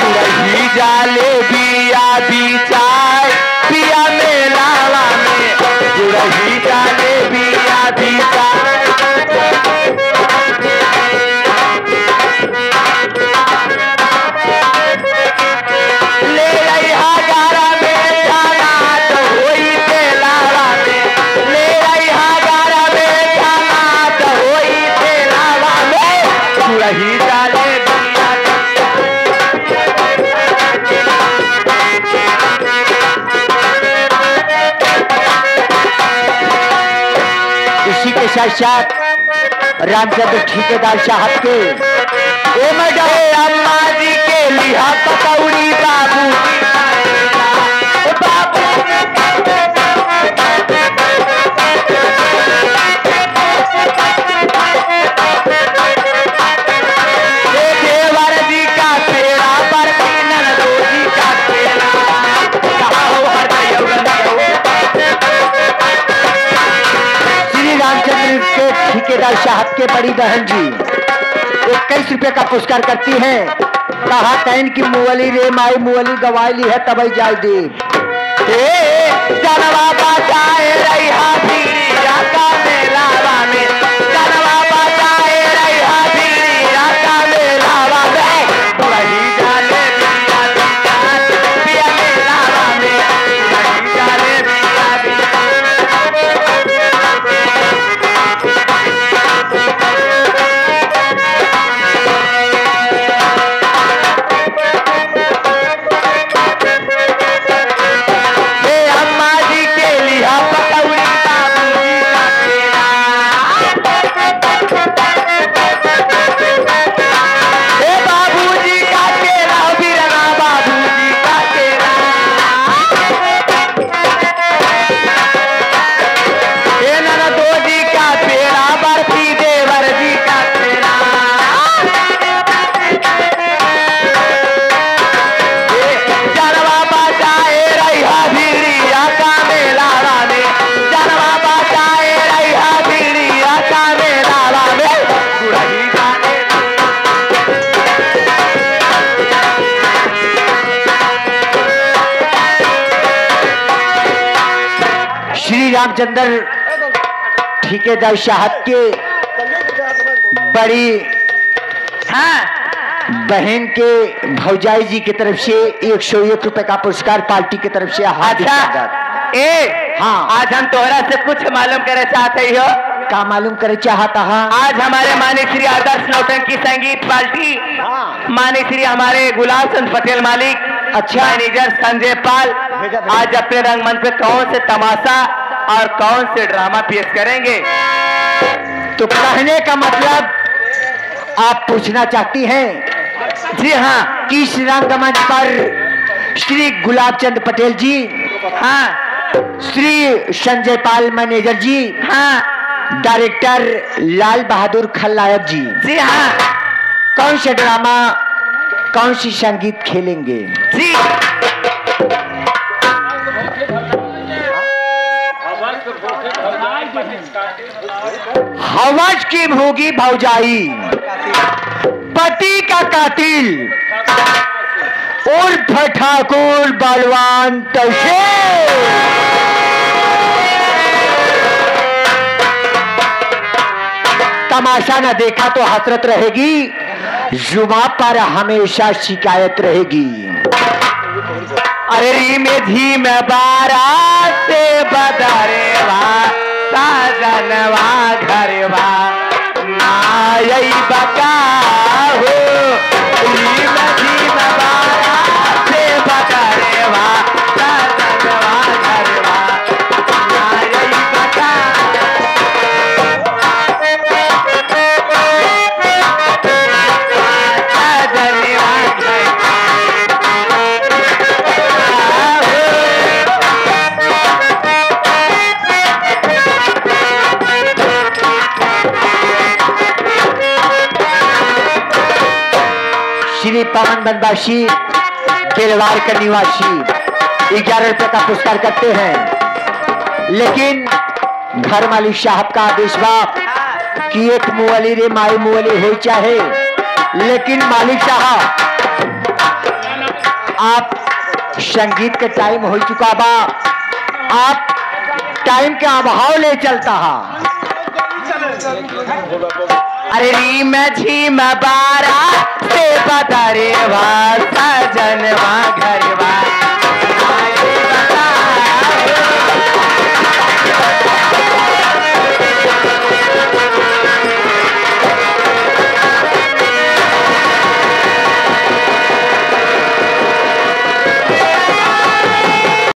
गुड़ही जाले बिया बिचाय पिया मेलावा में, गुड़ही जाले बिया बिचाय। ले रहा गारा में जाना तो होई मेलावा में, ले रहा गारा में जाना तो होई मेलावा में, गुड़ही जाले साथ रामचंद्र ठेकेदार साहब के अम्मा जी के लिहा पकौड़ी बाबू देवर जी का पेड़ा पर ननदो जी का पेड़ा कहा हो श्री रामचंद्र के ठेकेदार साहब के बड़ी बहन जी 21 रुपए का पुरस्कार करती हैं। कहा तैन की मुअली रे माई मुअली गवाई है तब जाय दे जनवा बजाए रहा भीड़िया का मेलावा में, जनवा बजाए रहा भीड़िया का मेलावा में, वही जाले बिया बिया मेलावा में, वही जाले बिया रामचंद्र ठेकेदार साहब के बड़ी बहन के भौजाई जी की तरफ से 101 रुपए का पुरस्कार पार्टी की तरफ से। आज हम तोहरा से कुछ मालूम करे चाहते हो। का मालूम करे चाहता है? आज हमारे माननीय श्री आदर्श नौटंकी संगीत पार्टी माननीय श्री हमारे गुलाब चंद पटेल मालिक, अच्छा मैनेजर संजय पाल आज अपने रंगमंच पे कौन से तमाशा और कौन से ड्रामा पेश करेंगे। तो कहने का मतलब आप पूछना चाहती हैं? जी हाँ, किस रंगमंच पर श्री गुलाब चंद पटेल जी, श्री संजय पाल मैनेजर जी, डायरेक्टर लाल बहादुर खल्लायत जी, जी हाँ, कौन सा ड्रामा कौन सी संगीत खेलेंगे? जी हवस की भोगी भौजाई, पति का कातिल और ठाकुर बलवान तशे। तमाशा न देखा तो हसरत रहेगी, जुमा पर हमेशा शिकायत रहेगी। अरे रीम झीम बारात से बदरेवा साजनवा घरवा नाई बका हो। रीम झीम बारात से बदरेवा साजनवा घरवा नाई बका। श्री पवन बनवासी बेलवार का निवासी 11 रुपए का पुरस्कार करते हैं, लेकिन घर मालिक साहब का आदेश बा कि एक मुअली रे माई मुअली हो चाहे, लेकिन मालिक साहब आप संगीत के टाइम हो चुका बा, आप टाइम के अभाव ले चलता है। अरे रीम झीम बारा से बदरे वा सजनवा घरवा